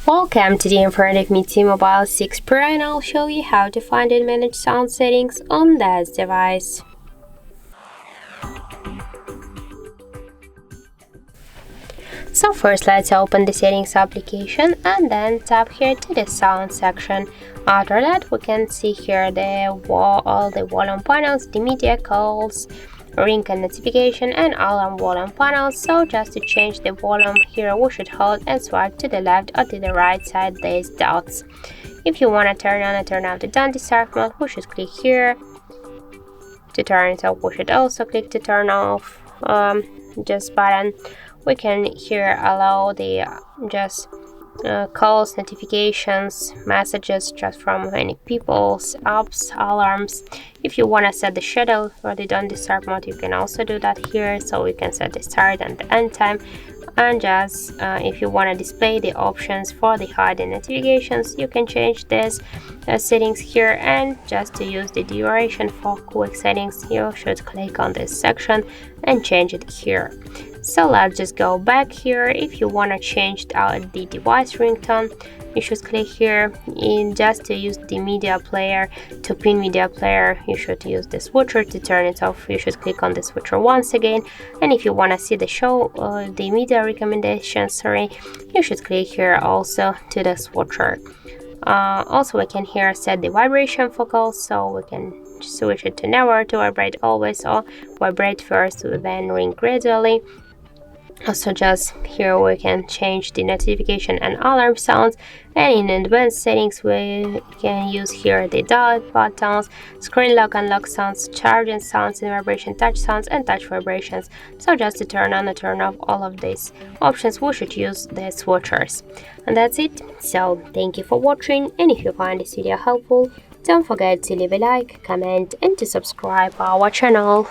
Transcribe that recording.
Welcome to the in front of me T-Mobile 6 Pro, and I'll show you how to find and manage sound settings on this device. So first let's open the settings application and then tap here to the sound section. After that we can see here all the volume panels, the media calls, ring and notification and alarm volume panels. So just to change the volume here we should hold and swipe to the left or to the right side these dots. If you want to turn on and turn off the don't disturb mode, we should click here. To turn it off we should also click to turn off this button. We can here allow the calls, notifications, messages just from any people's apps, alarms. If you want to set the schedule for the don't disturb mode, you can also do that here. So we can set the start and the end time, and just if you want to display the options for the hidden notifications, you can change this settings here. And just to use the duration for quick settings, you should click on this section and change it here. So let's just go back here. If you want to change the device ringtone, you should click here. Just to use the media player, to pin media player, you should use the switcher. To turn it off, you should click on the switcher once again. And if you want to see the media recommendations, you should click here also to the switcher. Also we can here set the vibration focal, so we can switch it to never, to vibrate always, or vibrate first then ring gradually. Also just here we can change the notification and alarm sounds, and in advanced settings we can use here the dial buttons, screen lock and lock sounds, charging sounds, and vibration touch sounds and touch vibrations. So just to turn on and turn off all of these options we should use the switchers. And that's it. So thank you for watching, and if you find this video helpful, don't forget to leave a like, comment and to subscribe our channel.